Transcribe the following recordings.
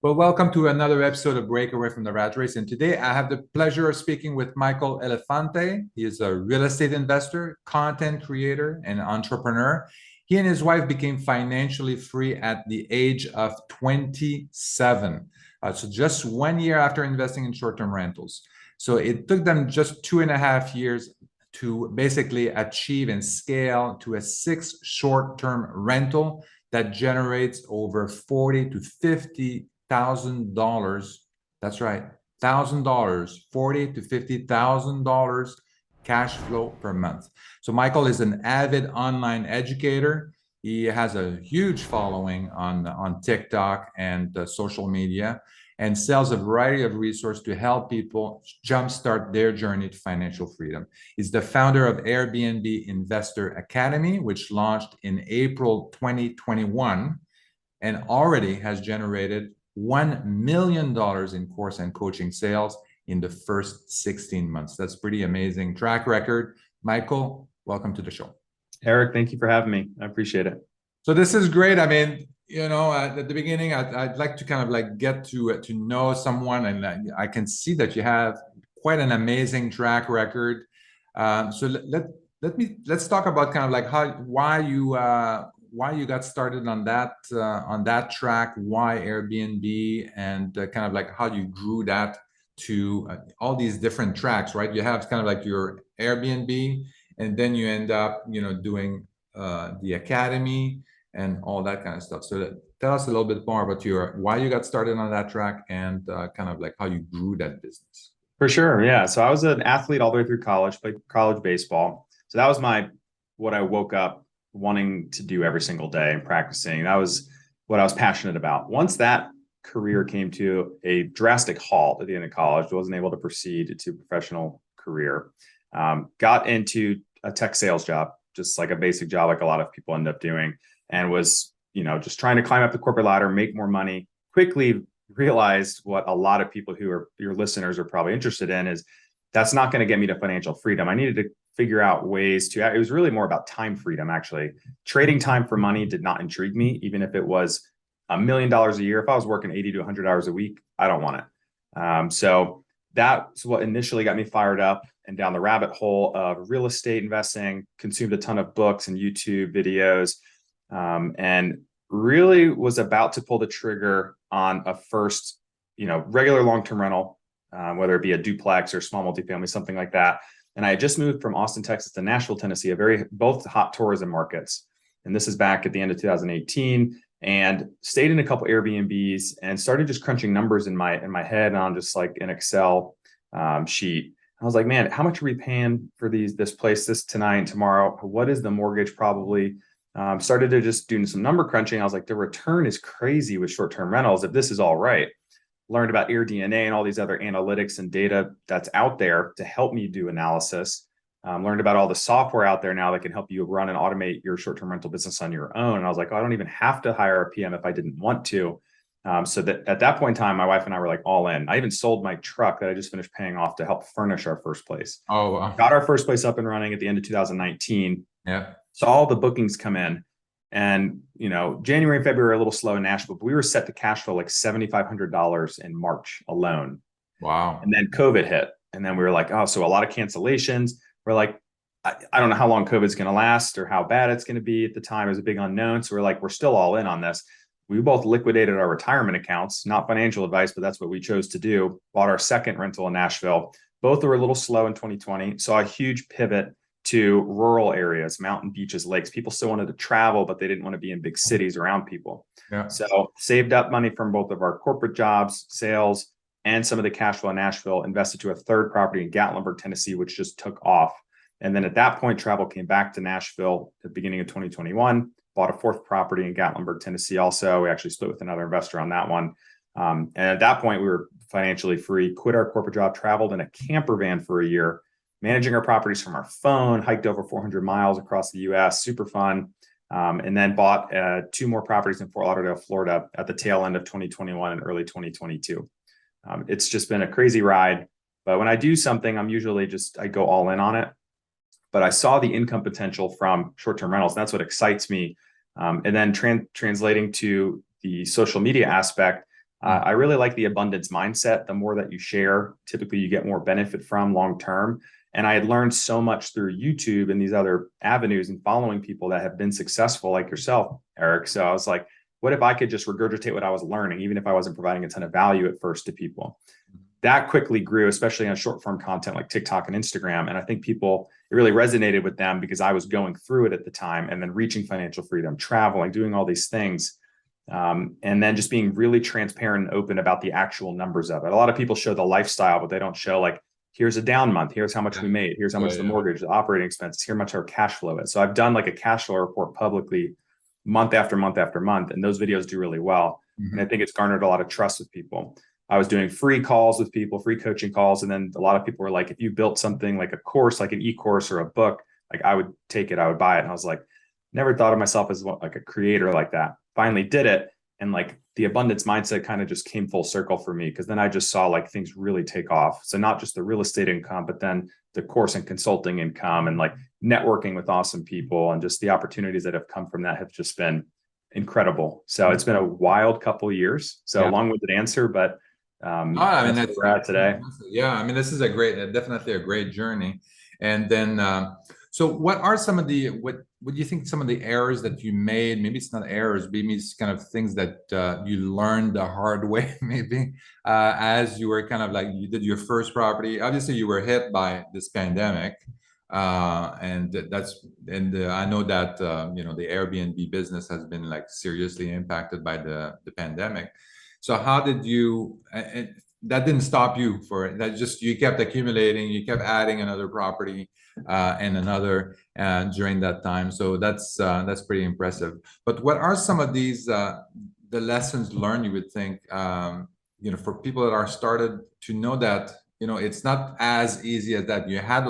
Well, welcome to another episode of Break Away from the Rat Race. And today I have the pleasure of speaking with Michael Elefante. He is a real estate investor, content creator, and entrepreneur. He and his wife became financially free at the age of 27. So just 1 year after investing in short-term rentals. So it took them just 2.5 years to basically achieve and scale to a 6 short-term rental that generates over 40 to 50,000. That's right, $1,000, 40 to 50,000 cash flow per month. So Michael is an avid online educator. He has a huge following on TikTok and social media, and sells a variety of resources to help people jumpstart their journey to financial freedom. He's the founder of Airbnb Investor Academy, which launched in April 2021 and already has generated $1 million in course and coaching sales in the first 16 months. That's pretty amazing track record. Michael, welcome to the show. Eric, thank you for having me. I appreciate it. So this is great. I mean, at the beginning, I'd like to kind of like get to know someone, and I can see that you have quite an amazing track record. So let's talk about kind of like why you got started on that track, why Airbnb, and kind of like how you grew that to all these different tracks, right? You have kind of like your Airbnb, and then you end up, doing the academy and all that kind of stuff. So tell us a little bit more about why you got started on that track and kind of like how you grew that business. For sure. Yeah. So I was an athlete all the way through college, played college baseball. So that was what I woke up wanting to do every single day and practicing. That was what I was passionate about. Once that career came to a drastic halt at the end of college, I wasn't able to proceed to a professional career. Got into a tech sales job, just like a basic job, like a lot of people end up doing, and was, just trying to climb up the corporate ladder, make more money. Quickly realized what a lot of people who are your listeners are probably interested in is that's not going to get me to financial freedom. I needed to figure out ways to, it was really more about time freedom, actually. Trading time for money did not intrigue me, even if it was $1 million a year. If I was working 80 to 100 hours a week, I don't want it. So that's what initially got me fired up and down the rabbit hole of real estate investing, consumed a ton of books and YouTube videos, and really was about to pull the trigger on a first, regular long-term rental, whether it be a duplex or small multifamily, something like that. And I had just moved from Austin, Texas to Nashville, Tennessee, both hot tourism markets. And this is back at the end of 2018, and stayed in a couple Airbnbs and started just crunching numbers in my head on just like an Excel sheet. I was like, man, how much are we paying for this place, this tonight and tomorrow? What is the mortgage probably? Started to just doing some number crunching. I was like, the return is crazy with short-term rentals if this is all right. Learned about AirDNA and all these other analytics and data that's out there to help me do analysis. Learned about all the software out there now that can help you run and automate your short-term rental business on your own. And I was like, oh, I don't even have to hire a PM if I didn't want to. So that at that point in time, my wife and I were like all in. I even sold my truck that I just finished paying off to help furnish our first place. Oh, wow. Got our first place up and running at the end of 2019. Yeah. So all the bookings come in, and January and February are a little slow in Nashville, but we were set to cash flow like $7,500 in March alone. Wow. And then COVID hit, and then we were like, oh, so a lot of cancellations. We're like, I don't know how long COVID's going to last or how bad it's going to be at the time. It was a big unknown. So we're like, we're still all in on this. We both liquidated our retirement accounts, not financial advice, but that's what we chose to do. Bought our second rental in Nashville. Both were a little slow in 2020. Saw a huge pivot to rural areas, mountain beaches, lakes. People still wanted to travel, but they didn't want to be in big cities around people. Yeah. So saved up money from both of our corporate jobs, sales, and some of the cash flow in Nashville, invested to a third property in Gatlinburg, Tennessee, which just took off. And then at that point, travel came back to Nashville at the beginning of 2021, bought a fourth property in Gatlinburg, Tennessee. Also, we actually split with another investor on that one. And at that point, we were financially free, quit our corporate job, traveled in a camper van for a year, managing our properties from our phone, hiked over 400 miles across the US, super fun. And then bought 2 more properties in Fort Lauderdale, Florida at the tail end of 2021 and early 2022. It's just been a crazy ride. But when I do something, I go all in on it. But I saw the income potential from short-term rentals. And that's what excites me. And then translating to the social media aspect, I really like the abundance mindset. The more that you share, typically you get more benefit from long term. And I had learned so much through YouTube and these other avenues and following people that have been successful like yourself, Eric. So I was like, what if I could just regurgitate what I was learning, even if I wasn't providing a ton of value at first to people? That quickly grew, especially on short form content like TikTok and Instagram. And I think people, it really resonated with them because I was going through it at the time and then reaching financial freedom, traveling, doing all these things. And then just being really transparent and open about the actual numbers of it. A lot of people show the lifestyle, but they don't show like, here's a down month, here's how much we made, here's how much the mortgage, the operating expenses, here's how much our cash flow is. So I've done like a cash flow report publicly month after month after month, and those videos do really well. And I think it's garnered a lot of trust with people. I was doing free calls with people, free coaching calls. And then a lot of people were like, if you built something like a course, like an e-course or a book, like I would take it, I would buy it. And I was like, never thought of myself as like a creator like that. Finally did it. And like the abundance mindset kind of just came full circle for me, because then I just saw like things really take off. So not just the real estate income, but then the course and consulting income and like networking with awesome people, and just the opportunities that have come from that have just been incredible. So it's been a wild couple of years. So long-winded answer, but I mean, that's where we're at today. Yeah, I mean, this is definitely a great journey. And then, so what are some of the, what do you think some of the errors that you made? Maybe it's not errors, maybe it's kind of things that you learned the hard way, maybe, as you were kind of like, you did your first property. Obviously, you were hit by this pandemic. And I know that, the Airbnb business has been like seriously impacted by the pandemic. So how did you, and that didn't stop you for it, that just, you kept accumulating, you kept adding another property and another during that time. So that's pretty impressive. But what are some of these, the lessons learned, you would think, for people that are started to know that, it's not as easy as that. You had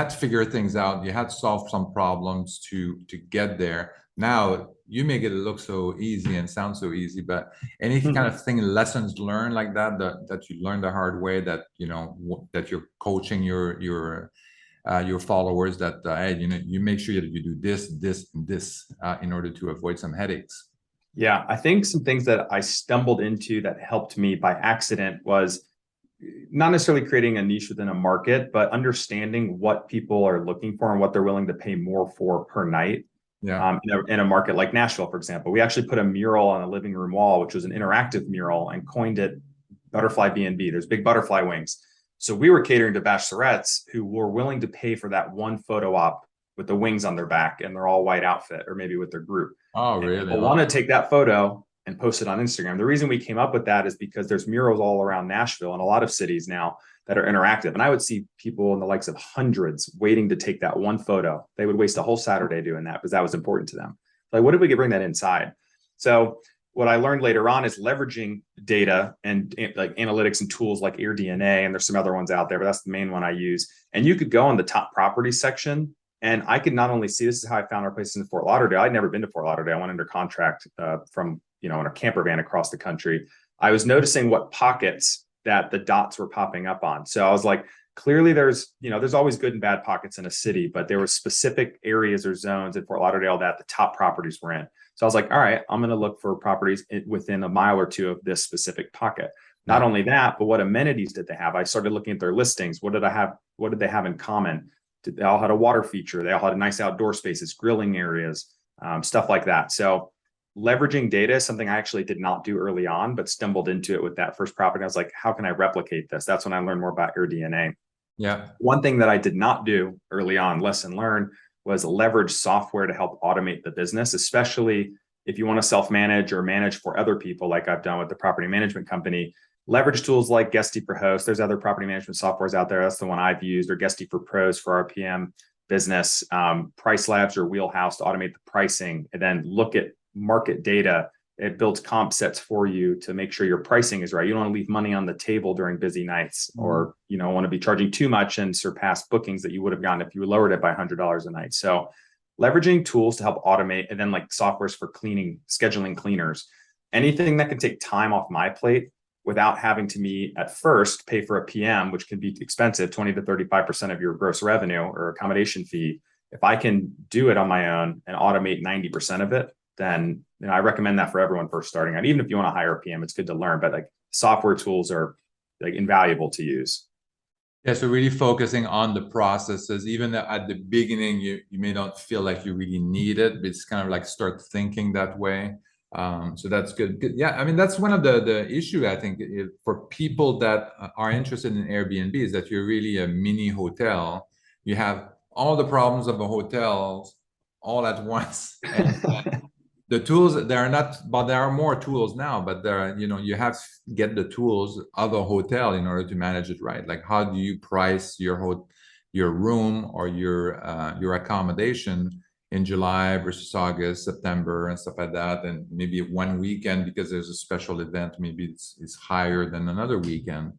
to figure things out. You had to solve some problems to get there. Now you make it look so easy and sound so easy, but any kind of thing, lessons learned like that you learned the hard way, that that you're coaching your followers, that hey, you make sure that you do this, and this in order to avoid some headaches. Yeah, I think some things that I stumbled into that helped me by accident was not necessarily creating a niche within a market, but understanding what people are looking for and what they're willing to pay more for per night. Yeah. In a market like Nashville, for example, we actually put a mural on a living room wall, which was an interactive mural, and coined it Butterfly B&B. There's big butterfly wings. So we were catering to bachelorettes who were willing to pay for that one photo op with the wings on their back and their all white outfit, or maybe with their group. Oh, really? People want to take that photo and post it on Instagram. The reason we came up with that is because there's murals all around Nashville and a lot of cities now that are interactive. And I would see people in the likes of hundreds waiting to take that one photo. They would waste a whole Saturday doing that because that was important to them. Like, what if we could bring that inside? So what I learned later on is leveraging data and like analytics and tools like AirDNA, and there's some other ones out there, but that's the main one I use. And you could go on the top property section, and I could not only see, this is how I found our places in Fort Lauderdale. I'd never been to Fort Lauderdale. I went under contract from, in a camper van across the country. I was noticing what pockets that the dots were popping up on. So I was like, clearly there's always good and bad pockets in a city, but there were specific areas or zones in Fort Lauderdale that the top properties were in. So I was like, all right, I'm going to look for properties within a mile or two of this specific pocket. Not only that, but what amenities did they have? I started looking at their listings. What did they have in common? They all had a water feature. They all had nice outdoor spaces, grilling areas, stuff like that. So leveraging data is something I actually did not do early on, but stumbled into it with that first property. I was like, how can I replicate this? That's when I learned more about AirDNA. Yeah. One thing that I did not do early on, lesson learned, was leverage software to help automate the business, especially if you want to self-manage or manage for other people, like I've done with the property management company. Leverage tools like Guesty for Host. There's other property management softwares out there. That's the one I've used, or Guesty for Pros for our PM business. Price Labs or Wheelhouse to automate the pricing, and then look at market data. It builds comp sets for you to make sure your pricing is right. You don't want to leave money on the table during busy nights, or want to be charging too much and surpass bookings that you would have gotten if you lowered it by $100 a night. So leveraging tools to help automate, and then like softwares for cleaning, scheduling cleaners, anything that can take time off my plate without having to me at first pay for a PM, which can be expensive, 20 to 35% of your gross revenue or accommodation fee. If I can do it on my own and automate 90% of it, then I recommend that for everyone first starting out. Even if you want to hire a PM, it's good to learn, but like software tools are like invaluable to use. Yeah, so really focusing on the processes, even at the beginning, you may not feel like you really need it, but it's kind of like start thinking that way. So that's good. Yeah, I mean, that's one of the issue, I think, for people that are interested in Airbnb is that you're really a mini hotel. You have all the problems of a hotel all at once. And the tools, there are not, but there are more tools now, but there are, you have to get the tools of a hotel in order to manage it right. Like, how do you price your room or your accommodation in July versus August, September, and stuff like that? And maybe one weekend, because there's a special event, maybe it's higher than another weekend.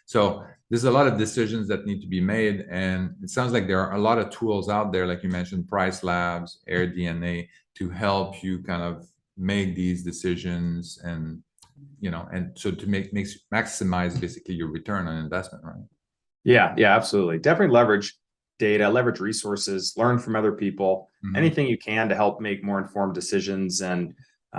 So there's a lot of decisions that need to be made. And it sounds like there are a lot of tools out there, like you mentioned, Price Labs, AirDNA, to help you kind of make these decisions and so to maximize basically your return on investment, right? Yeah, absolutely. Definitely leverage data, leverage resources, learn from other people, anything you can to help make more informed decisions. And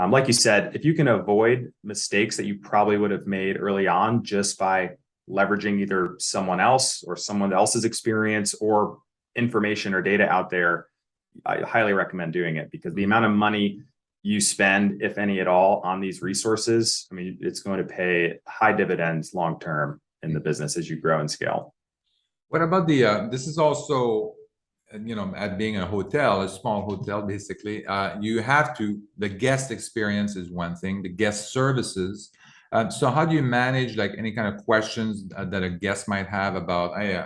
like you said, if you can avoid mistakes that you probably would have made early on just by leveraging either someone else or someone else's experience or information or data out there, I highly recommend doing it, because the amount of money you spend, if any at all, on these resources, I mean, it's going to pay high dividends long term in the business as you grow and scale. What about this is also, at being a hotel, a small hotel, basically, you have the guest experience is one thing, the guest services. So how do you manage like any kind of questions that a guest might have about, hey,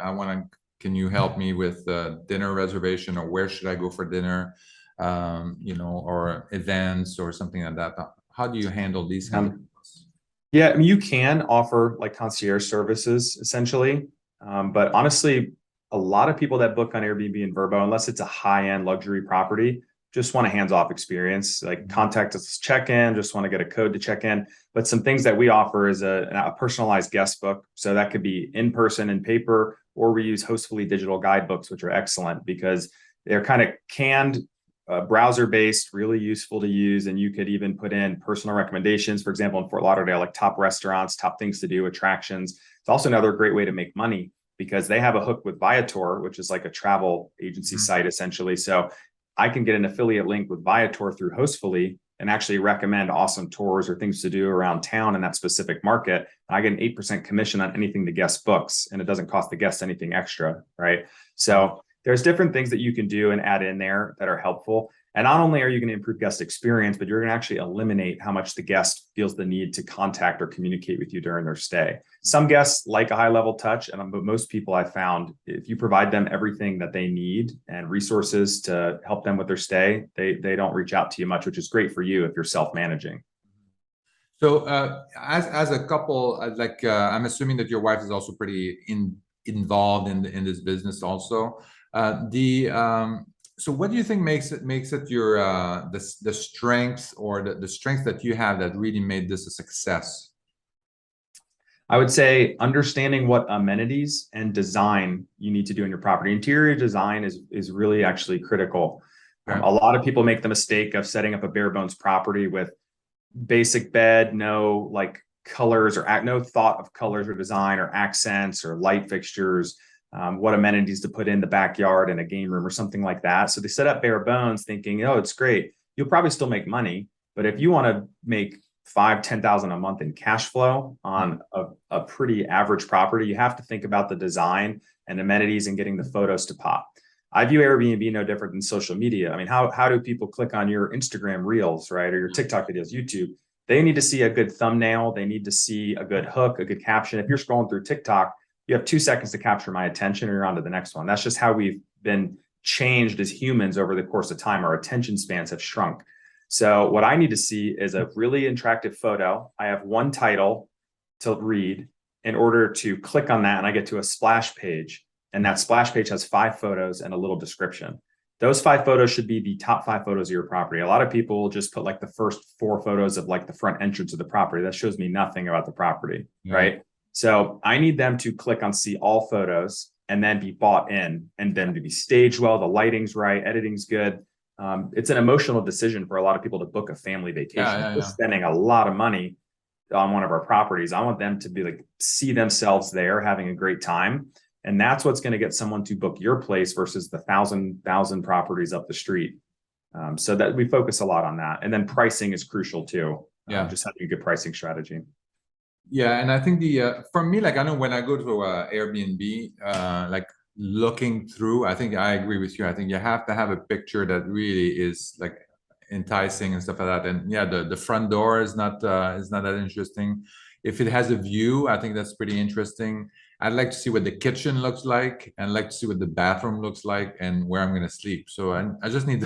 can you help me with dinner reservation, or where should I go for dinner, or events or something like that? How do you handle these kind of things? Yeah, I mean, you can offer like concierge services essentially. But honestly, a lot of people that book on Airbnb and Vrbo, unless it's a high-end luxury property, just want a hands-off experience, like contact us, check in, just want to get a code to check in. But some things that we offer is a personalized guest book. So that could be in person and paper, or we use Hostfully digital guidebooks, which are excellent because they're kind of canned, browser-based, really useful to use. And you could even put in personal recommendations, for example, in Fort Lauderdale, like top restaurants, top things to do, attractions. It's also another great way to make money because they have a hook with Viator, which is like a travel agency site, essentially. So I can get an affiliate link with Viator through Hostfully and actually recommend awesome tours or things to do around town in that specific market. And I get an 8% commission on anything the guest books, and it doesn't cost the guest anything extra, right? So there's different things that you can do and add in there that are helpful. And not only are you going to improve guest experience, but you're going to actually eliminate how much the guest feels the need to contact or communicate with you during their stay. Some guests like a high level touch, but most people I found, if you provide them everything that they need and resources to help them with their stay, they don't reach out to you much, which is great for you if you're self-managing. So as a couple, I'm assuming that your wife is also pretty involved in this business also. So what do you think makes it your the strengths or the strengths that you have that really made this a success? I would say understanding what amenities and design you need to do in your property. Interior design is really actually critical. Yeah. A lot of people make the mistake of setting up a bare bones property with basic bed, no like colors or no thought of colors or design or accents or light fixtures. What amenities to put in the backyard and a game room or something like that. So they set up bare bones thinking, oh, it's great. You'll probably still make money. But if you want to make $5,000-$10,000 a month in cash flow on a pretty average property, you have to think about the design and amenities and getting the photos to pop. I view Airbnb no different than social media. I mean, how do people click on your Instagram reels, right? Or your TikTok videos, YouTube? They need to see a good thumbnail. They need to see a good hook, a good caption. If you're scrolling through TikTok, you have 2 seconds to capture my attention, or you're on to the next one. That's just how we've been changed as humans over the course of time. Our attention spans have shrunk. So what I need to see is a really attractive photo. I have one title to read in order to click on that, and I get to a splash page. And that splash page has 5 photos and a little description. Those 5 photos should be the top 5 photos of your property. A lot of people will just put like the first 4 photos of like the front entrance of the property. That shows me nothing about the property, right? So I need them to click on see all photos and then be bought in, and then to be staged well, the lighting's right, editing's good. it's an emotional decision for a lot of people to book a family vacation. Yeah, We're spending a lot of money on one of our properties. I want them to be like, see themselves there having a great time. And that's what's going to get someone to book your place versus the thousand properties up the street. So that we focus a lot on that. And then pricing is crucial too. yeah. Just having a good pricing strategy. Yeah, and I think for me, like I know when I go to Airbnb, like looking through, I think I agree with you. I think you have to have a picture that really is like enticing and stuff like that. And yeah, the front door is not that interesting. If it has a view, I think that's pretty interesting. I'd like to see what the kitchen looks like, and like to see what the bathroom looks like, and where I'm going to sleep. So I just need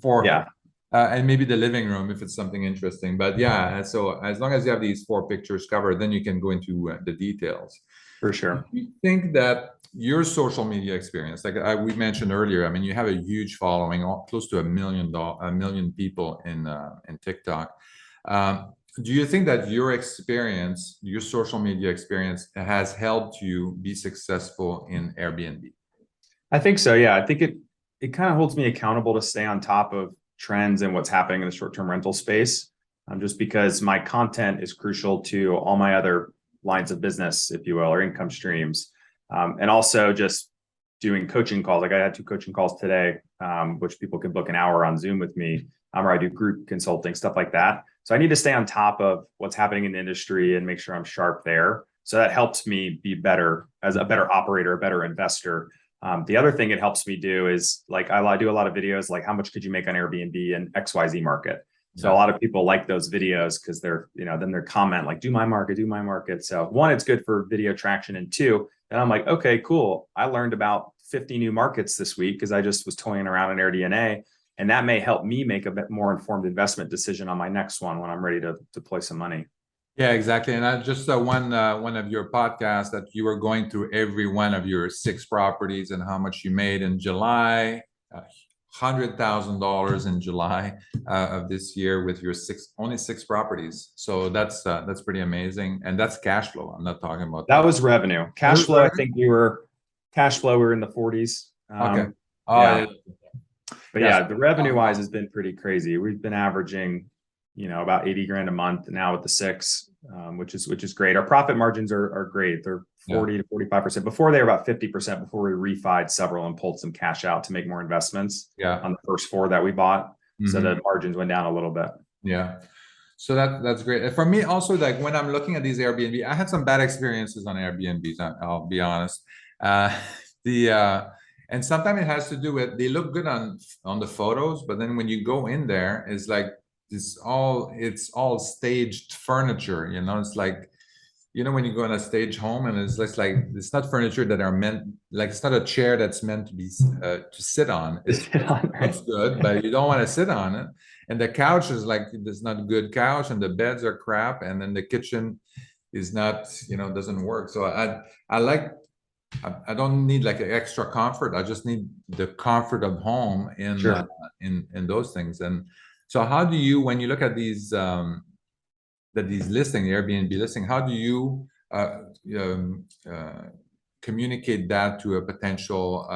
four. Yeah. And maybe the living room if it's something interesting. But yeah, so as long as you have these 4 pictures covered, then you can go into the details. For sure. Do you think that your social media experience, like we mentioned earlier, I mean, you have a huge following, close to a million people in TikTok. Do you think that your experience, your social media experience, has helped you be successful in Airbnb? I think so. Yeah. I think it kind of holds me accountable to stay on top of trends and what's happening in the short-term rental space. Just because my content is crucial to all my other lines of business, if you will, or income streams. And also just doing coaching calls. Like I had 2 coaching calls today, which people can book an hour on Zoom with me, where I do group consulting, stuff like that. So I need to stay on top of what's happening in the industry and make sure I'm sharp there. So that helps me be better as a better operator, a better investor. The other thing it helps me do is like I do a lot of videos like how much could you make on Airbnb in XYZ market. So a lot of people like those videos because they're, then they're comment like, do my market. So 1, it's good for video traction. And 2, then I'm like, okay, cool. I learned about 50 new markets this week because I just was toying around in AirDNA. And that may help me make a bit more informed investment decision on my next one when I'm ready to deploy some money. Yeah, exactly. And I just one of your podcasts that you were going through every one of your 6 properties and how much you made in July, $100,000 in July of this year with your only 6 properties. So that's pretty amazing, and that's cash flow. I'm not talking about that was revenue. Cash flow. I think we were in the 40s. Okay. Yeah. But yeah, the revenue wise has been pretty crazy. We've been averaging, about 80 grand a month now with the 6, which is great. Our profit margins are great. They're 40 to 45%. Before they were about 50% before we refied several and pulled some cash out to make more investments on the first 4 that we bought. So the margins went down a little bit. Yeah. So that's great. For me also, like when I'm looking at these Airbnb, I had some bad experiences on Airbnbs. I'll be honest. And sometimes it has to do with they look good on the photos, but then when you go in there, it's like it's all staged furniture. It's like when you go in a stage home and it's just like it's not furniture that are meant, like it's not a chair that's meant to be to sit on. It looks good, but you don't want to sit on it. And the couch is like it's not a good couch, and the beds are crap, and then the kitchen is not doesn't work. So I don't need like an extra comfort. I just need the comfort of home in those things. And so how do you, when you look at these listing, Airbnb listing, how do you communicate that to a potential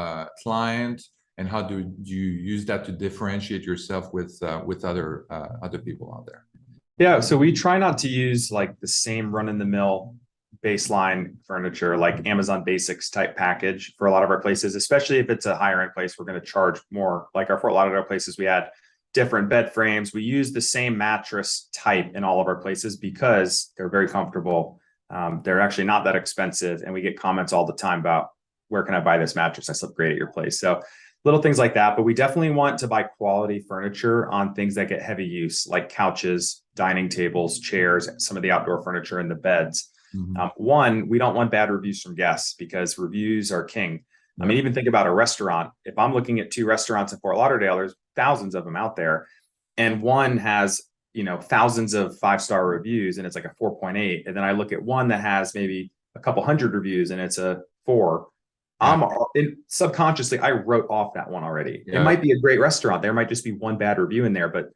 client, and how do you use that to differentiate yourself with other people out there? Yeah, so we try not to use like the same run-in-the-mill baseline furniture, like Amazon Basics type package for a lot of our places, especially if it's a higher end place. We're going to charge more. Like for a lot of our places, we had different bed frames. We use the same mattress type in all of our places because they're very comfortable. They're actually not that expensive, and we get comments all the time about where can I buy this mattress? I slept great at your place. So little things like that. But we definitely want to buy quality furniture on things that get heavy use, like couches, dining tables, chairs, some of the outdoor furniture, and the beds. One, we don't want bad reviews from guests because reviews are king. I mean, even think about a restaurant. If I'm looking at 2 restaurants in Fort Lauderdale, there's thousands of them out there. And one has, thousands of 5-star reviews and it's like a 4.8. And then I look at one that has maybe a couple hundred reviews and it's a 4. Subconsciously, I wrote off that one already. It might be a great restaurant. There might just be one bad review in there. But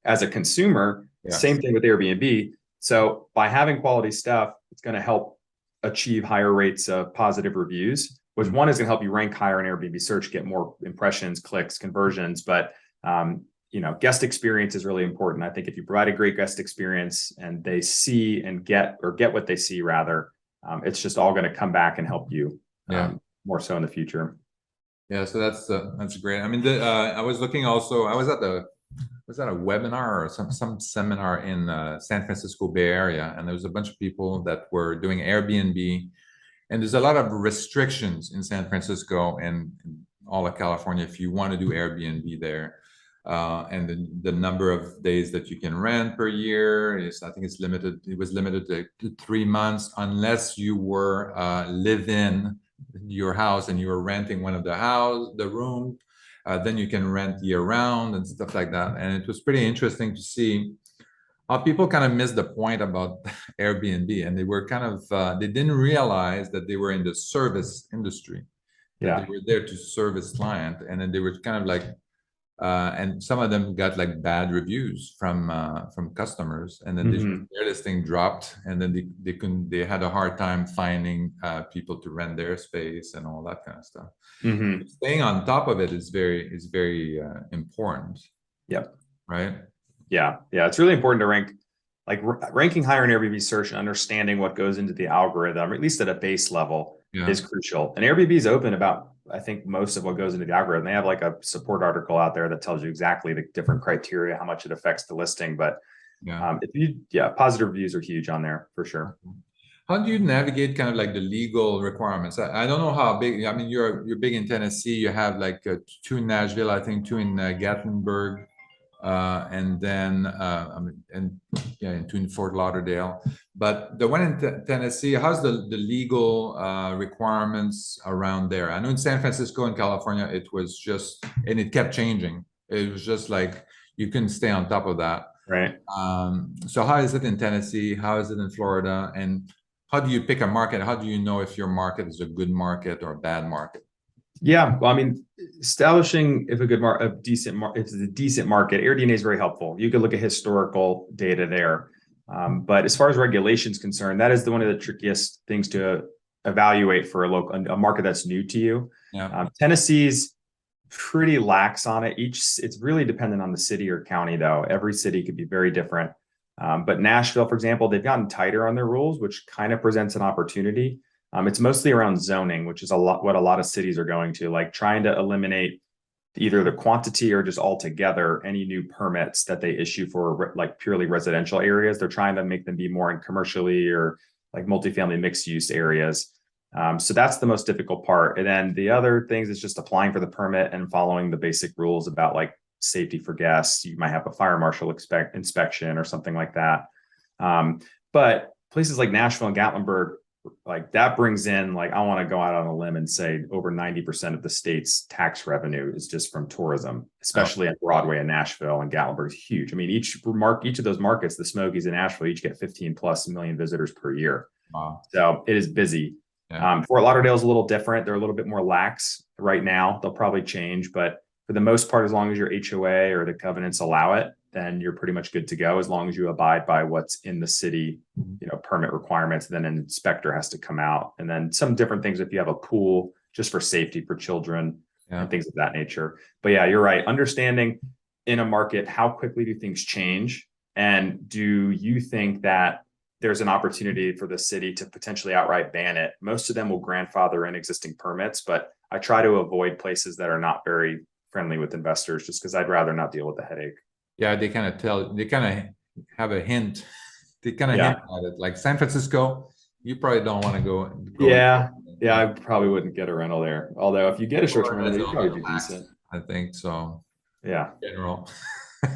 as a consumer, same thing with Airbnb. So by having quality stuff, it's going to help achieve higher rates of positive reviews, which one is going to help you rank higher in Airbnb search, get more impressions, clicks, conversions. But Guest experience is really important. I think if you provide a great guest experience and they see and get what they see rather, it's just all going to come back and help you more so in the future. Yeah, so that's great. I mean, I was looking also. I was at a webinar or some seminar in San Francisco Bay Area, and there was a bunch of people that were doing Airbnb, and there's a lot of restrictions in San Francisco and all of California if you want to do Airbnb there. And the number of days that you can rent per year is, I think it's limited. It was limited to 3 months unless you were live in your house and you were renting one of the room. Then you can rent year round and stuff like that. And it was pretty interesting to see how people kind of missed the point about Airbnb, and they were kind of they didn't realize that they were in the service industry. That they were there to service client, and then they were kind of like. And some of them got like bad reviews from customers, and then their listing dropped, and then they had a hard time finding people to rent their space and all that kind of stuff. Staying on top of it is very important. Yep. Right. Yeah. It's really important to ranking higher in Airbnb search and understanding what goes into the algorithm, or at least at a base level, is crucial. And Airbnb is open about, I think, most of what goes into the algorithm. They have like a support article out there that tells you exactly the different criteria, how much it affects the listing. But positive reviews are huge on there for sure. How do you navigate kind of like the legal requirements? I don't know how big. I mean, you're big in Tennessee. You have like 2 in Nashville, I think 2 in Gatlinburg, and then and 2 in Fort Lauderdale. But the one in Tennessee, how's the legal requirements around there? I know in San Francisco and California, it was just, and it kept changing. It was just like you couldn't stay on top of that. Right. So how is it in Tennessee? How is it in Florida? And how do you pick a market? How do you know if your market is a good market or a bad market? Yeah, well, I mean, establishing if if it's a decent market, AirDNA is very helpful. You could look at historical data there. But as far as regulation is concerned, that is one of the trickiest things to evaluate for a market that's new to you. Tennessee's pretty lax on it. It's really dependent on the city or county, though. Every city could be very different. But Nashville, for example, they've gotten tighter on their rules, which kind of presents an opportunity. It's mostly around zoning, which is what a lot of cities are going to, like trying to eliminate either the quantity or just altogether any new permits that they issue for like purely residential areas. They're trying to make them be more in commercially or like multifamily mixed use areas. So that's the most difficult part. And then the other things is just applying for the permit and following the basic rules about like safety for guests. You might have a fire marshal inspection or something like that. But places like Nashville and Gatlinburg, like that brings in, like, I want to go out on a limb and say over 90% of the state's tax revenue is just from tourism, especially at Broadway and Nashville, and Gatlinburg is huge. I mean, each of those markets, the Smokies and Nashville, each get 15+ million visitors per year. Wow. So it is busy. Fort Lauderdale is a little different. They're a little bit more lax right now. They'll probably change, but for the most part, as long as your HOA or the covenants allow it, then you're pretty much good to go, as long as you abide by what's in the city, permit requirements. Then an inspector has to come out, and then some different things if you have a pool just for safety for children and things of that nature. But yeah, you're right. Understanding in a market, how quickly do things change? And do you think that there's an opportunity for the city to potentially outright ban it? Most of them will grandfather in existing permits, but I try to avoid places that are not very friendly with investors, just because I'd rather not deal with the headache. Yeah, they kind of have a hint. They kind of hint at it. Like San Francisco, you probably don't want to go. Yeah, I probably wouldn't get a rental there. Although if you get a short-term rental, you'd probably be decent. I think so. Yeah. In general.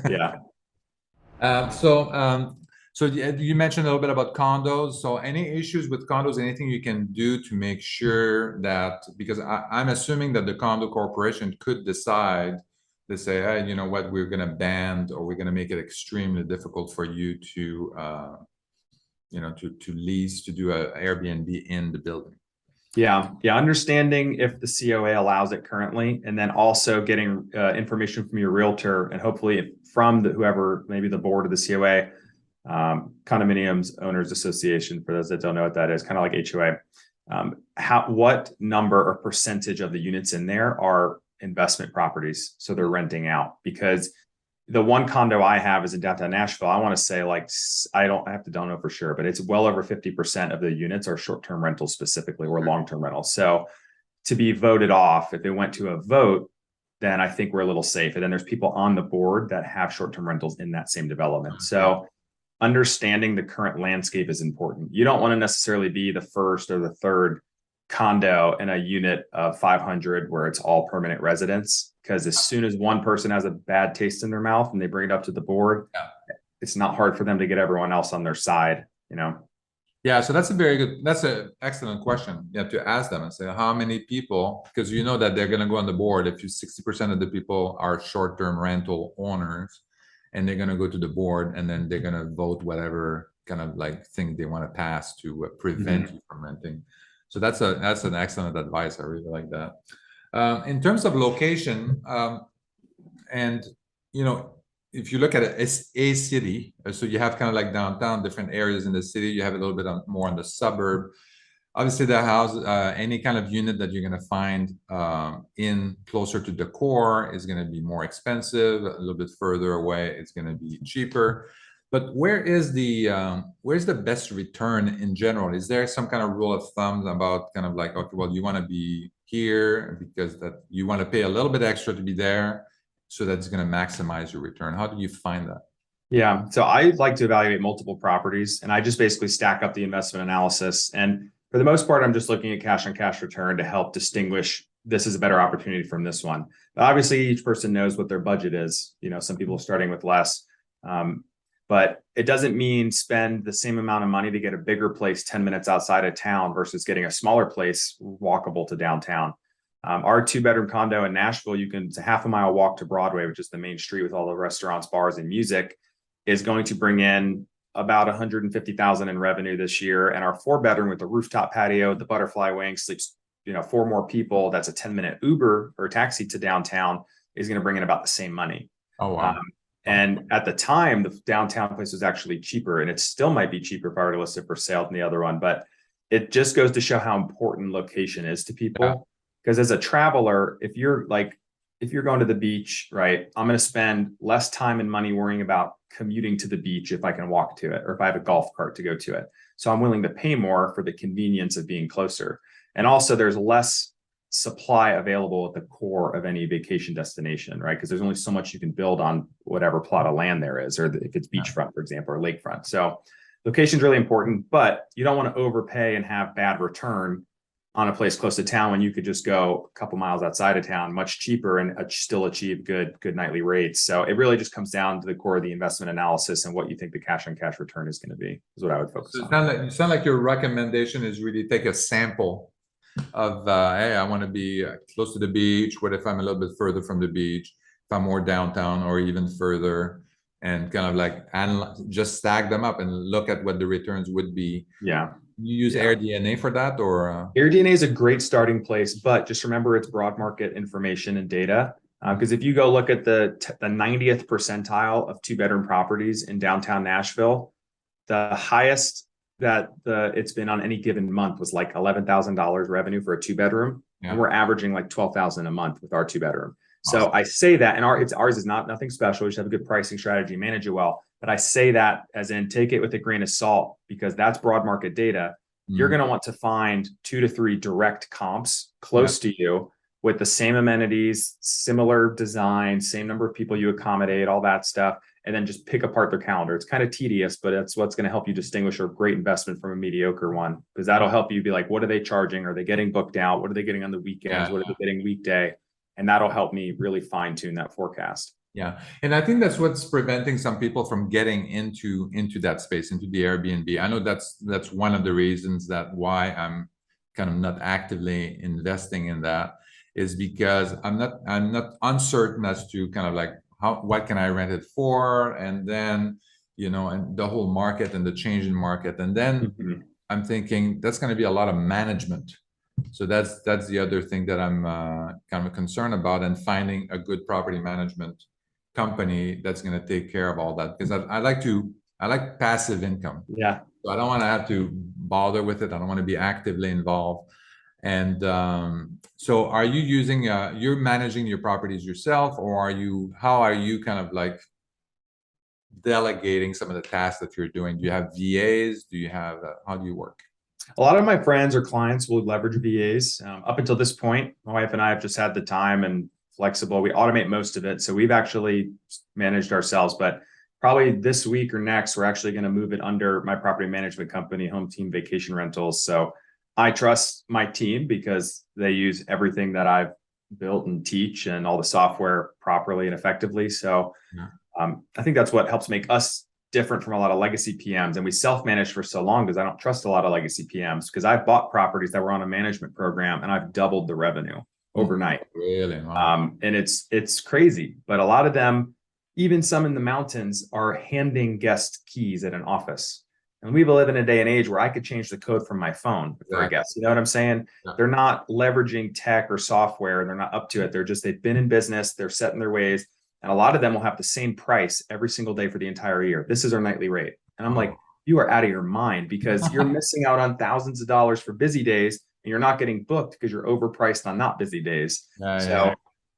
Yeah. So you mentioned a little bit about condos. So any issues with condos, anything you can do to make sure that, because I'm assuming that the condo corporation could decide to say, hey, you know what, we're going to ban, or we're going to make it extremely difficult for you to, to lease, to do a Airbnb in the building. Yeah. Understanding if the COA allows it currently, and then also getting information from your realtor, and hopefully from whoever, maybe the board of the COA, Condominiums Owners Association, for those that don't know what that is, kind of like HOA. What number or percentage of the units in there are investment properties. So they're renting out, because the one condo I have is in downtown Nashville. I want to say like, don't know for sure, but it's well over 50% of the units are short-term rentals specifically, or long-term rentals. So to be voted off, if it went to a vote, then I think we're a little safe. And then there's people on the board that have short-term rentals in that same development. So understanding the current landscape is important. You don't want to necessarily be the first or the third condo in a unit of 500 where it's all permanent residents, because as soon as one person has a bad taste in their mouth and they bring it up to the board, it's not hard for them to get everyone else on their side, you know? Yeah, so that's an excellent question. You have to ask them and say, how many people, because you know that they're going to go on the board if 60% of the people are short-term rental owners, and they're going to go to the board, and then they're going to vote whatever kind of like thing they want to pass to prevent you from renting. So that's an excellent advice. I really like that. In terms of location, and you know, if you look at a city, so you have kind of like downtown, different areas in the city, you have a little bit more on the suburb. Obviously, the house, any kind of unit that you're going to find in closer to the core is going to be more expensive. A little bit further away, it's going to be cheaper. But where's the best return in general? Is there some kind of rule of thumb about kind of like, okay, well, you want to be here because that you want to pay a little bit extra to be there, so that's going to maximize your return? How do you find that? Yeah, so I like to evaluate multiple properties, and I just basically stack up the investment analysis. And for the most part, I'm just looking at cash on cash return to help distinguish this is a better opportunity from this one. But obviously, each person knows what their budget is. You know, some people are starting with less, but it doesn't mean spend the same amount of money to get a bigger place 10 minutes outside of town versus getting a smaller place walkable to downtown. Our 2-bedroom condo in Nashville, it's a half a mile walk to Broadway, which is the main street with all the restaurants, bars, and music, is going to bring in about $150,000 in revenue this year. And our 4-bedroom with the rooftop patio, the butterfly wing, sleeps 4 more people. That's a 10-minute Uber or taxi to downtown, is going to bring in about the same money. Oh, wow. And at the time, the downtown place was actually cheaper, and it still might be cheaper if I were to list it for sale than the other one. But it just goes to show how important location is to people. Because as a traveler, if you're going to the beach, right, I'm going to spend less time and money worrying about commuting to the beach if I can walk to it, or if I have a golf cart to go to it. So I'm willing to pay more for the convenience of being closer. And also there's less supply available at the core of any vacation destination, right? Because there's only so much you can build on whatever plot of land there is, or if it's beachfront, for example, or lakefront. So location is really important, but you don't want to overpay and have bad return on a place close to town when you could just go a couple miles outside of town, much cheaper, and still achieve good nightly rates. So it really just comes down to the core of the investment analysis and what you think the cash on cash return is going to be, is what I would focus on. It sounds like your recommendation is really take a sample of, hey, I want to be close to the beach. What if I'm a little bit further from the beach? If I'm more downtown or even further, and kind of like just stack them up and look at what the returns would be. Yeah. You use AirDNA for that, or? AirDNA is a great starting place, but just remember it's broad market information and data. Because if you go look at the 90th percentile of 2-bedroom properties in downtown Nashville, the highest that it's been on any given month was like $11,000 revenue for a 2-bedroom. And we're averaging like $12,000 a month with our 2-bedroom. Awesome. So I say that, and ours is nothing special. We just have a good pricing strategy, manage it well. But I say that as in take it with a grain of salt, because that's broad market data. You're going to want to find 2 to 3 direct comps close to you with the same amenities, similar design, same number of people you accommodate, all that stuff, and then just pick apart their calendar. It's kind of tedious, but it's what's going to help you distinguish a great investment from a mediocre one, because that'll help you be like, what are they charging? Are they getting booked out? What are they getting on the weekends? What are they getting weekday? And that'll help me really fine tune that forecast. Yeah. And I think that's what's preventing some people from getting into that space, into the Airbnb. I know that's one of the reasons that why I'm kind of not actively investing in that, is because I'm not uncertain as to kind of like what can I rent it for, and then, and the whole market and the change in market. And then I'm thinking that's going to be a lot of management. So that's the other thing that I'm kind of concerned about, and finding a good property management company that's going to take care of all that, because I like passive income. Yeah. So I don't want to have to bother with it. I don't want to be actively involved. And so are you using, you're managing your properties yourself, or how are you kind of like delegating some of the tasks that you're doing? Do you have VAs? Do you have, how do you work? A lot of my friends or clients will leverage VAs. Up until this point, my wife and I have just had the time and flexible. We automate most of it. So we've actually managed ourselves, but probably this week or next, we're actually going to move it under my property management company, Home Team Vacation Rentals. So I trust my team because they use everything that I've built and teach and all the software properly and effectively. So Yeah. I think that's what helps make us different from a lot of legacy PMs. And we self-managed for so long because I don't trust a lot of legacy PMs, because I've bought properties that were on a management program and I've doubled the revenue overnight. Really? Wow. And it's crazy, but a lot of them, even some in the mountains, are handing guests keys at an office. And we live in a day and age where I could change the code from my phone for a guest. You know what I'm saying? Yeah. They're not leveraging tech or software. They're not up to it. They've been in business. They're set in their ways. And a lot of them will have the same price every single day for the entire year. This is our nightly rate. And I'm like, you are out of your mind, because you're missing out on thousands of dollars for busy days, and you're not getting booked because you're overpriced on not busy days. Yeah.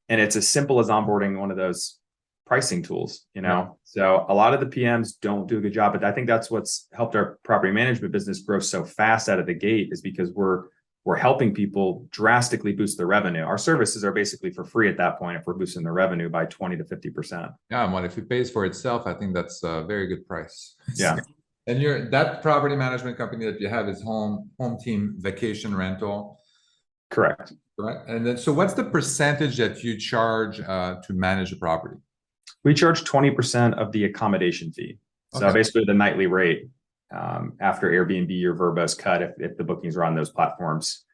And it's as simple as onboarding one of those pricing tools, you know? So a lot of the PMs don't do a good job, but I think that's what's helped our property management business grow so fast out of the gate, is because we're helping people drastically boost their revenue. Our services are basically for free at that point if we're boosting their revenue by 20 to 50%. Yeah, well, if it pays for itself, I think that's a very good price. Yeah. And that property management company that you have is Home Team Vacation Rental. Correct. Right. And then, so what's the percentage that you charge to manage a property? We charge 20% of the accommodation fee. So basically the nightly rate after Airbnb or Vrbo's cut if the bookings are on those platforms.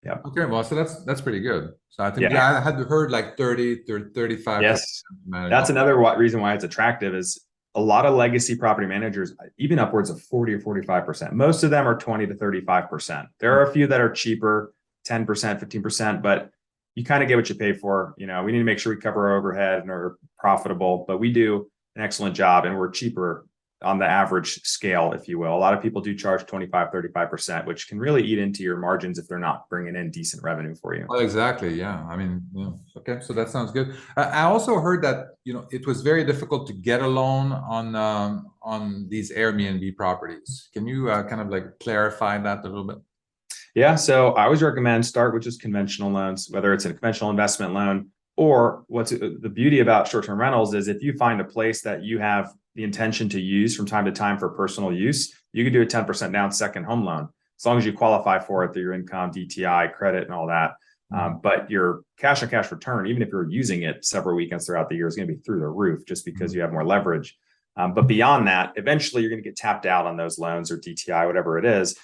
Yeah. Okay. Well, so that's pretty good. So I think I had heard like 30 to 35. Yes. That's another reason why it's attractive, is a lot of legacy property managers, even upwards of 40 or 45%. Most of them are 20 to 35%. There are a few that are cheaper, 10%, 15%, but you kind of get what you pay for. You know, we need to make sure we cover our overhead and are profitable, but we do an excellent job, and we're cheaper on the average scale, if you will. A lot of people do charge 25, 35%, which can really eat into your margins if they're not bringing in decent revenue for you. Well, exactly. Yeah. I mean, yeah. Okay. So that sounds good. I also heard that, it was very difficult to get a loan on these Airbnb properties. Can you kind of like clarify that a little bit? Yeah. So I always recommend start with just conventional loans, whether it's a conventional investment loan, or what's the beauty about short-term rentals is if you find a place that you have the intention to use from time to time for personal use, you can do a 10% down second home loan, as long as you qualify for it through your income, DTI, credit, and all that. But your cash on cash return, even if you're using it several weekends throughout the year, is going to be through the roof, just because you have more leverage. But beyond that, eventually you're going to get tapped out on those loans or DTI, whatever it is.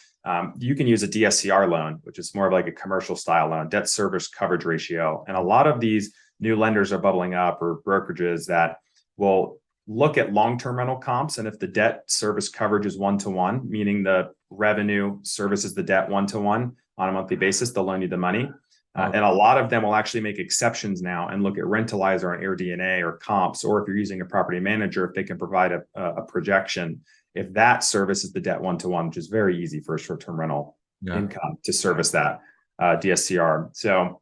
You can use a DSCR loan, which is more of like a commercial style loan, debt service coverage ratio. And a lot of these new lenders are bubbling up, or brokerages that will look at long-term rental comps. And if the debt service coverage is 1-to-1, meaning the revenue services the debt 1-to-1 on a monthly basis, they'll loan you the money. And a lot of them will actually make exceptions now and look at Rentalizer and AirDNA or comps, or if you're using a property manager, if they can provide a projection, if that services the debt 1-to-1, which is very easy for a short-term rental income to service that DSCR. So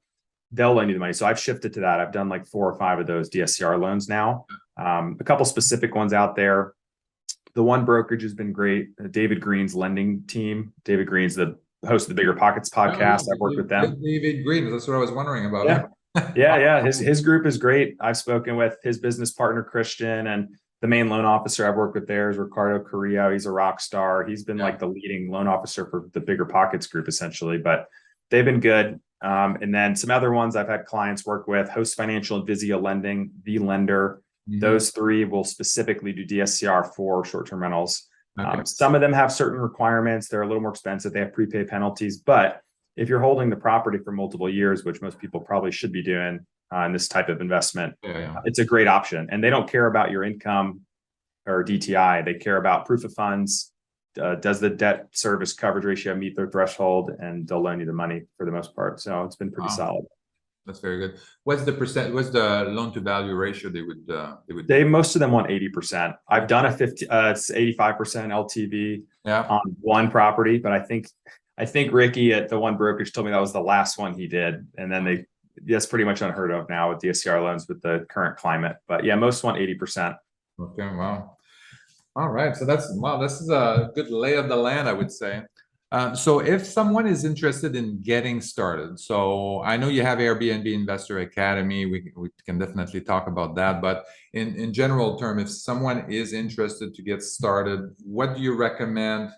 they'll lend you the money. So I've shifted to that. I've done like 4 or 5 of those DSCR loans now. A couple specific ones out there. The one brokerage has been great. David Green's lending team. David Green's the host of the Bigger Pockets podcast. I've worked with them. David Green. That's what I was wondering about. Yeah. His group is great. I've spoken with his business partner, Christian, and the main loan officer I've worked with there is Ricardo Carrillo. He's a rock star. He's been like the leading loan officer for the Bigger Pockets group, essentially, but they've been good. And then some other ones I've had clients work with, Host Financial and Vizio Lending, The Lender. Those 3 will specifically do DSCR for short-term rentals. Some of them have certain requirements. They're a little more expensive. They have prepaid penalties, but if you're holding the property for multiple years, which most people probably should be doing in this type of investment, it's a great option. And they don't care about your income or DTI. They care about proof of funds. Does the debt service coverage ratio meet their threshold? And they'll loan you the money for the most part. So it's been pretty solid. That's very good. What's the percent? What's the loan to value ratio they would? Most of them want 80%. I've done a 50, it's 85% LTV Yeah. on one property, but I think Ricky at the one brokerage told me that was the last one he did. And then that's pretty much unheard of now with Dscr loans with the current climate. But yeah, most want 80%. Okay. Wow. All right. So wow, this is a good lay of the land, I would say. So if someone is interested in getting started, so I know you have Airbnb Investor Academy, we can definitely talk about that, but in general term, if someone is interested to get started, what do you recommend?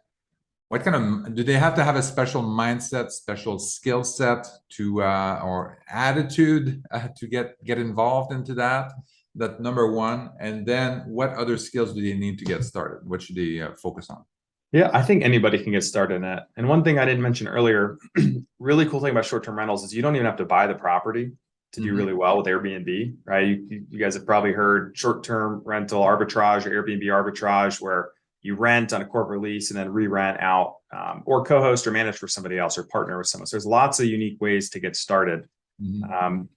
What kind of, do they have to have a special mindset, special skill set to or attitude to get involved into that? That number one. And then what other skills do they need to get started? What should they focus on? Yeah, I think anybody can get started in that. And one thing I didn't mention earlier, really cool thing about short-term rentals is you don't even have to buy the property to do really well with Airbnb, right? You guys have probably heard short-term rental arbitrage or Airbnb arbitrage, where you rent on a corporate lease and then re-rent out, or co-host or manage for somebody else or partner with someone. So there's lots of unique ways to get started.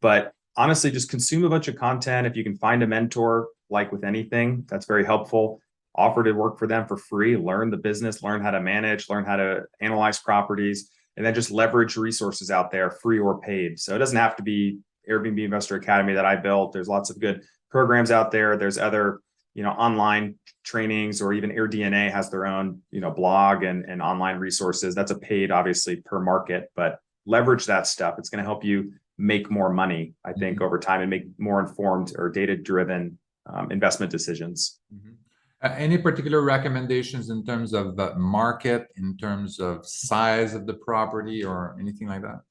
But honestly, just consume a bunch of content. If you can find a mentor, like with anything, that's very helpful. Offer to work for them for free, learn the business, learn how to manage, learn how to analyze properties, and then just leverage resources out there, free or paid. So it doesn't have to be Airbnb Investor Academy that I built. There's lots of good programs out there. There's other, online trainings, or even AirDNA has their own, blog and online resources. That's a paid, obviously, per market, but leverage that stuff. It's going to help you make more money, I think, over time, and make more informed or data-driven investment decisions. Any particular recommendations in terms of the market, in terms of size of the property, or anything like that?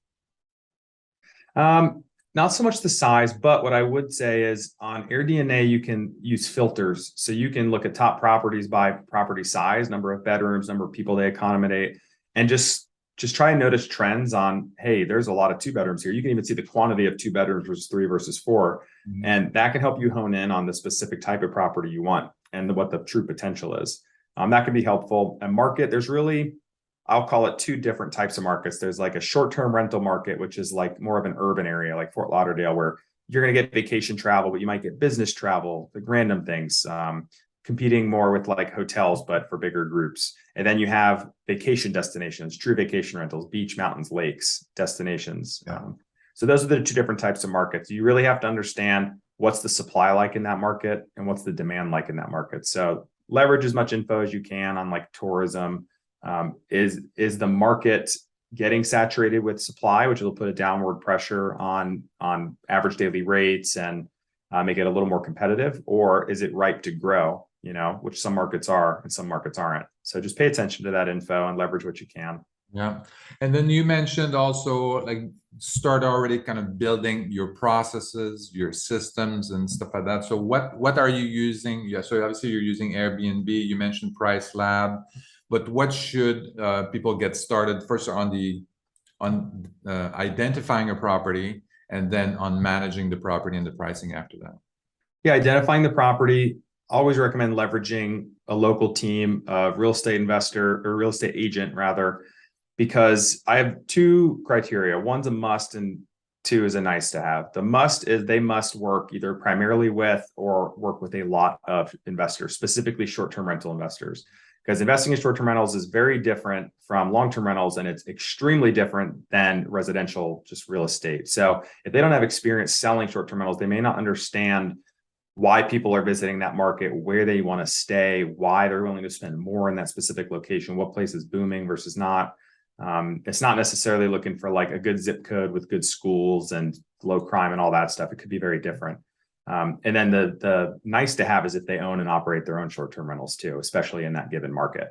Not so much the size, but what I would say is on AirDNA, you can use filters. So you can look at top properties by property size, number of bedrooms, number of people they accommodate, and just try and notice trends on, hey, there's a lot of 2 bedrooms here. You can even see the quantity of 2 bedrooms versus 3 versus 4. And that can help you hone in on the specific type of property you want and what the true potential is. That can be helpful. And market, there's really, I'll call it 2 different types of markets. There's like a short-term rental market, which is like more of an urban area, like Fort Lauderdale, where you're going to get vacation travel, but you might get business travel, like random things, competing more with like hotels, but for bigger groups. And then you have vacation destinations, true vacation rentals, beach, mountains, lakes, destinations. So those are the 2 different types of markets. You really have to understand what's the supply like in that market and what's the demand like in that market. So leverage as much info as you can on like tourism. Is the market getting saturated with supply, which will put a downward pressure on average daily rates and make it a little more competitive, or is it ripe to grow? Which some markets are and some markets aren't. So just pay attention to that info and leverage what you can. Yeah. And then you mentioned also like start already kind of building your processes, your systems and stuff like that. So what are you using? Yeah. So obviously you're using Airbnb. You mentioned Price Lab, but what should people get started first on identifying a property, and then on managing the property and the pricing after that? Yeah, identifying the property. Always recommend leveraging a local team of real estate investor or real estate agent rather, because I have 2 criteria. One's a must and 2 is a nice to have. The must is they must work either primarily with or work with a lot of investors, specifically short-term rental investors, because investing in short-term rentals is very different from long-term rentals, and it's extremely different than residential, just real estate. So if they don't have experience selling short-term rentals, they may not understand why people are visiting that market, where they want to stay, why they're willing to spend more in that specific location, what place is booming versus not. It's not necessarily looking for like a good zip code with good schools and low crime and all that stuff. It could be very different. And then the nice to have is if they own and operate their own short-term rentals too, especially in that given market.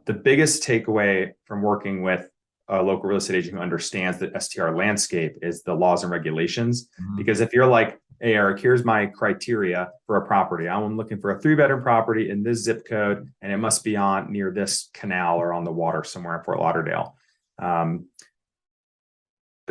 The biggest takeaway from working with a local real estate agent who understands the STR landscape is the laws and regulations. Because if you're like, hey, Eric, here's my criteria for a property. I'm looking for a 3-bedroom property in this zip code, and it must be near this canal or on the water somewhere in Fort Lauderdale. I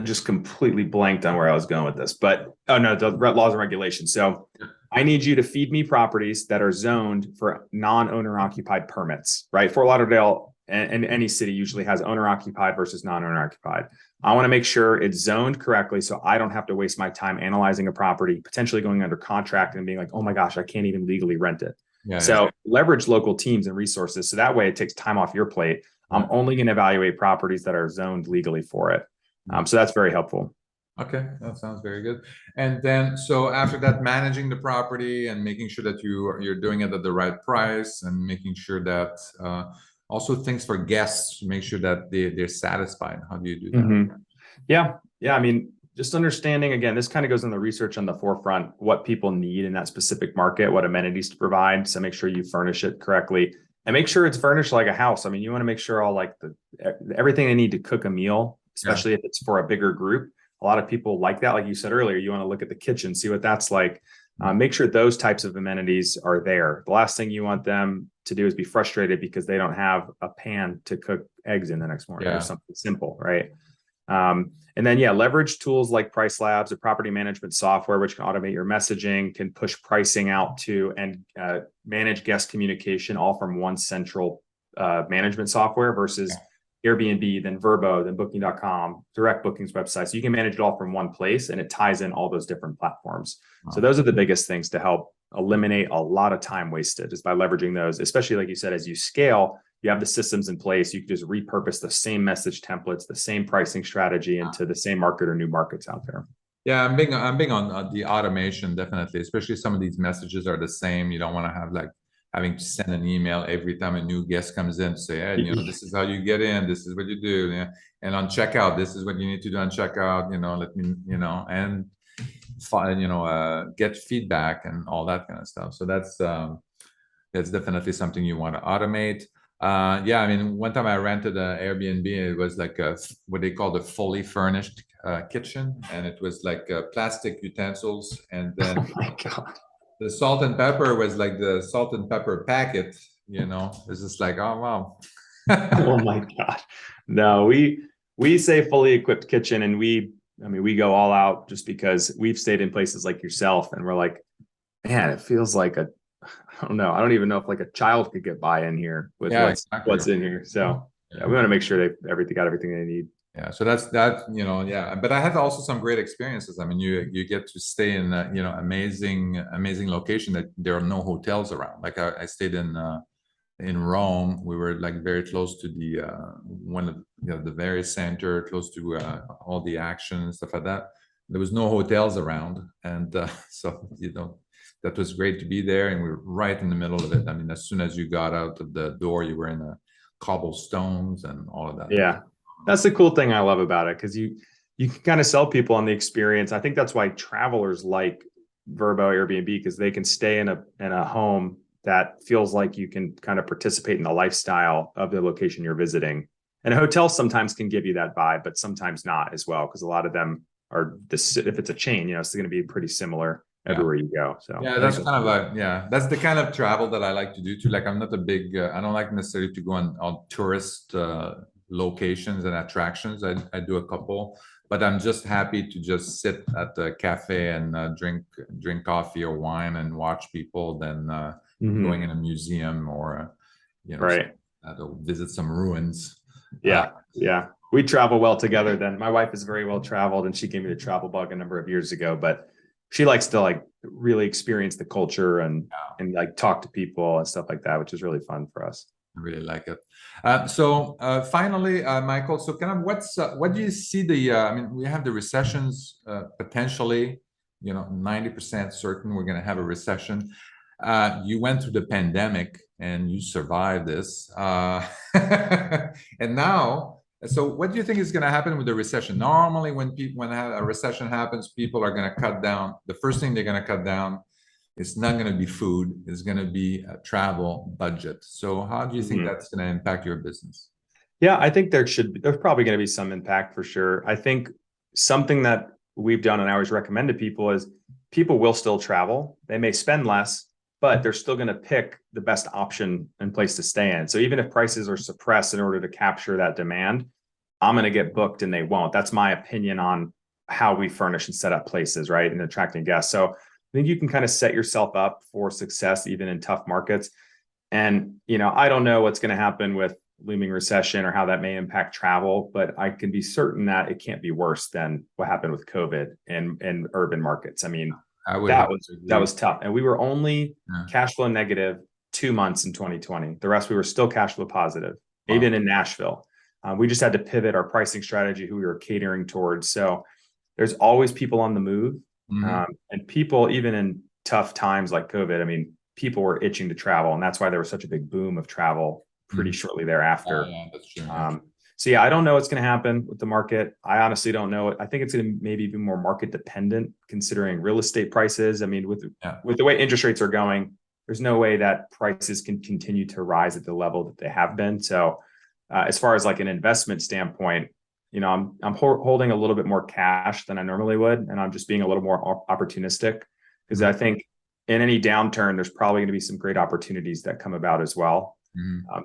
just completely blanked on where I was going with this, but the laws and regulations. So I need you to feed me properties that are zoned for non-owner occupied permits, right? Fort Lauderdale and any city usually has owner occupied versus non-owner occupied. I want to make sure it's zoned correctly so I don't have to waste my time analyzing a property, potentially going under contract and being like, oh my gosh, I can't even legally rent it. So leverage local teams and resources. So that way it takes time off your plate. I'm only going to evaluate properties that are zoned legally for it. So that's very helpful. Okay, that sounds very good. And then, so after that, managing the property and making sure that you're doing it at the right price, and making sure that also things for guests, make sure that they're satisfied. How do you do that? Yeah. I mean, just understanding, again, this kind of goes in the research on the forefront, what people need in that specific market, what amenities to provide. So make sure you furnish it correctly and make sure it's furnished like a house. I mean, you want to make sure all like everything they need to cook a meal, especially if it's for a bigger group. A lot of people like that. Like you said earlier, you want to look at the kitchen, see what that's like. Make sure those types of amenities are there. The last thing you want them to do is be frustrated because they don't have a pan to cook eggs in the next morning or something simple, right? And then, leverage tools like Price Labs or property management software, which can automate your messaging, can push pricing out to and manage guest communication all from one central management software versus Airbnb, then Vrbo, then Booking.com, direct bookings websites. So you can manage it all from one place and it ties in all those different platforms. So those are the biggest things to help eliminate a lot of time wasted is by leveraging those, especially like you said, as you scale, you have the systems in place. You can just repurpose the same message templates, the same pricing strategy into the same market or new markets out there. Yeah, I'm big on the automation, definitely, especially some of these messages are the same. You don't want to have like having to send an email every time a new guest comes in to say, hey, this is how you get in, this is what you do. Yeah. And on checkout, this is what you need to do on checkout, let me, and get feedback and all that kind of stuff. So that's definitely something you want to automate. I mean, one time I rented an Airbnb, it was like what they call the fully furnished kitchen, and it was like plastic utensils, and then oh my God, the salt and pepper was like the salt and pepper packet. It's just like, oh wow. Oh my God, no, we say fully equipped kitchen, and we go all out just because we've stayed in places like yourself, and we're like, man, it feels like I don't know. I don't even know if like a child could get by in here with what's in here. So we want to make sure they got everything they need. Yeah. So that's that, but I had also some great experiences. I mean, you get to stay in, amazing location that there are no hotels around. Like I stayed in Rome. We were like very close to the, one of, the very center, close to all the action and stuff like that. There was no hotels around. And so, that was great to be there, and we were right in the middle of it. I mean, as soon as you got out of the door, you were in the cobblestones and all of that. Yeah, that's the cool thing I love about it, because you can kind of sell people on the experience. I think that's why travelers like Vrbo, Airbnb, because they can stay in a home that feels like you can kind of participate in the lifestyle of the location you're visiting. And a hotel sometimes can give you that vibe, but sometimes not as well, because a lot of them are if it's a chain, it's going to be pretty similar everywhere you go. So that's kind of like, that's the kind of travel that I like to do too. Like I'm not a big, I don't like necessarily to go on tourist locations and attractions. I do a couple, but I'm just happy to just sit at the cafe and drink coffee or wine and watch people than going in a museum or, visit some ruins. Yeah. We travel well together then. My wife is very well traveled, and she gave me the travel bug a number of years ago, but she likes to like really experience the culture and like talk to people and stuff like that, which is really fun for us. I really like it. So finally, Michael, so kind of what do you see I mean, we have the recessions potentially, 90% certain we're going to have a recession. You went through the pandemic and you survived this. And now, so what do you think is going to happen with the recession? Normally, when a recession happens, people are going to cut down. The first thing they're going to cut down is not going to be food. It's going to be a travel budget. So how do you think that's going to impact your business? Yeah, I think there's probably going to be some impact for sure. I think something that we've done and I always recommend to people is people will still travel. They may spend less, but they're still going to pick the best option and place to stay in. So even if prices are suppressed in order to capture that demand, I'm going to get booked and they won't. That's my opinion on how we furnish and set up places, right? And attracting guests. So I think you can kind of set yourself up for success, even in tough markets. And, I don't know what's going to happen with looming recession or how that may impact travel, but I can be certain that it can't be worse than what happened with COVID and urban markets. I mean, I would that have was to that agree. was tough. And we were only Yeah. cash flow negative 2 months in 2020. The rest we were still cash flow positive, Wow. even in Nashville. We just had to pivot our pricing strategy, who we were catering towards. So there's always people on the move. And people, even in tough times like COVID, I mean, people were itching to travel. And that's why there was such a big boom of travel pretty shortly thereafter. Yeah, that's true. So yeah, I don't know what's going to happen with the market. I honestly don't know. I think it's going to maybe be more market dependent, considering real estate prices. I mean, with the way interest rates are going, there's no way that prices can continue to rise at the level that they have been. So as far as like an investment standpoint, you know, I'm holding a little bit more cash than I normally would, and I'm just being a little more opportunistic, because I think in any downturn, there's probably going to be some great opportunities that come about as well.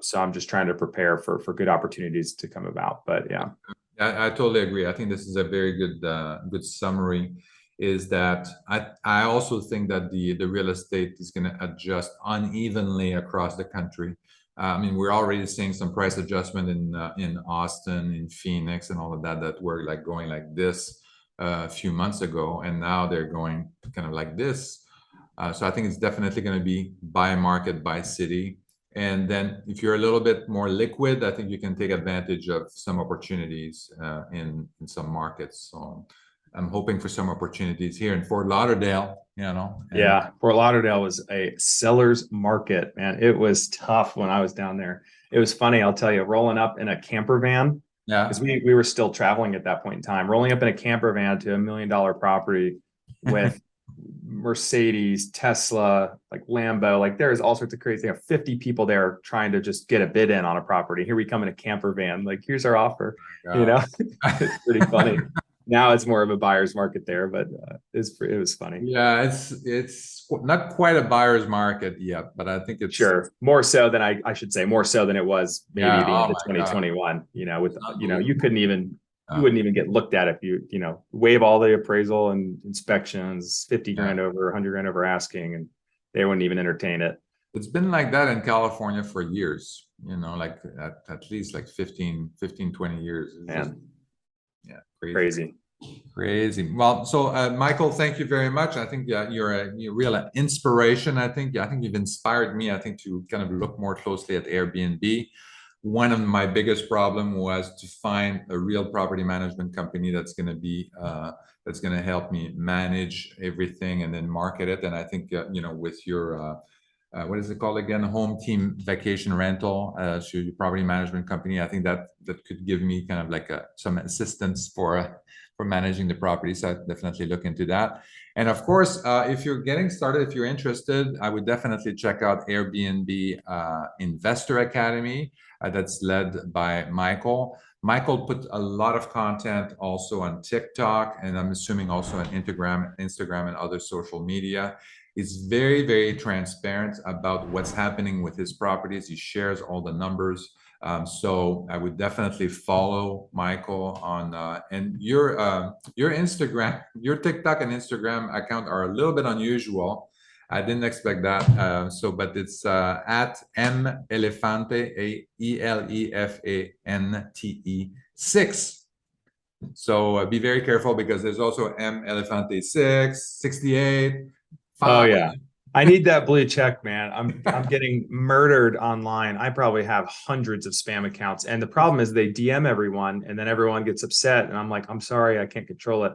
So I'm just trying to prepare for good opportunities to come about. But yeah, I totally agree. I think this is a very good summary. Is that I also think that the real estate is going to adjust unevenly across the country. I mean, we're already seeing some price adjustment in Austin, in Phoenix, and all of that were like going like this a few months ago, and now they're going kind of like this. So I think it's definitely going to be by market, by city. And then if you're a little bit more liquid, I think you can take advantage of some opportunities in some markets. So I'm hoping for some opportunities here in Fort Lauderdale, you know. Yeah, Fort Lauderdale was a seller's market, man. It was tough when I was down there. It was funny, I'll tell you, rolling up in a camper van. Yeah. Because we were still traveling at that point in time, rolling up in a camper van to $1 million property with Mercedes, Tesla, like Lambo, like there's all sorts of crazy. 50 people there trying to just get a bid in on a property. Here we come in a camper van, like here's our offer. You know, it's pretty funny. Now it's more of a buyer's market there, but it was funny. Yeah, it's not quite a buyer's market yet, but I think it's more so than I should say, more so than it was maybe the end of 2021. You know, with you couldn't even you wouldn't even get looked at if you waive all the appraisal and inspections, 50 grand over, 100 grand over asking, and they wouldn't even entertain it. It's been like that in California for years, like at least like 15, 20 years. Crazy. Well, so Michael, thank you very much. I think you're a real inspiration. I think you've inspired me, I think, to kind of look more closely at Airbnb. One of my biggest problem was to find a real property management company that's going to help me manage everything and then market it. And I think with your what is it called again? Home Team Vacation Rental, so your property management company. I think that could give me kind of like some assistance for managing the property. So I'd definitely look into that. And of course, if you're getting started, if you're interested, I would definitely check out Airbnb Investor Academy. That's led by Michael. Michael put a lot of content also on TikTok, and I'm assuming also on Instagram and other social media. He's very, very transparent about what's happening with his properties. He shares all the numbers. So I would definitely follow Michael on and your Instagram, your TikTok and Instagram account are a little bit unusual. I didn't expect that. But it's at Elefante, Elefante 6. So be very careful, because there's also Elefante 6, 68. 5. Oh yeah, I need that blue check, man. I'm getting murdered online. I probably have hundreds of spam accounts, and the problem is they DM everyone, and then everyone gets upset, and I'm like, I'm sorry, I can't control it.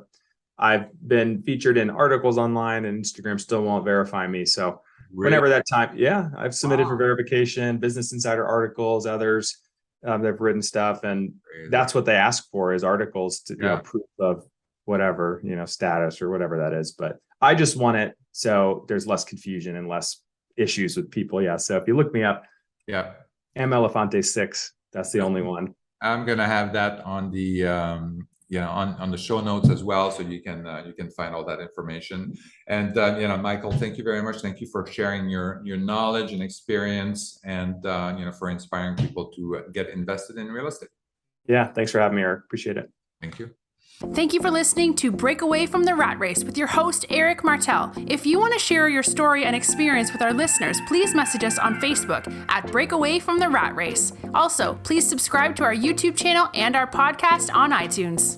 I've been featured in articles online, and Instagram still won't verify me. So whenever that time, I've submitted for verification, Business Insider articles, others. They've written stuff, and that's what they ask for, is articles to proof of whatever, status or whatever that is. But I just want it so there's less confusion and less issues with people. Yeah. So if you look me up, Elefante 6, that's the only one. I'm gonna have that on the on the show notes as well, so you can find all that information. And Michael, thank you very much. Thank you for sharing your knowledge and experience, and for inspiring people to get invested in real estate. Yeah, thanks for having me, Eric. Appreciate it. Thank you. Thank you for listening to Break Away from the Rat Race with your host, Eric Martel. If you want to share your story and experience with our listeners, please message us on Facebook at Break Away from the Rat Race. Also, please subscribe to our YouTube channel and our podcast on iTunes.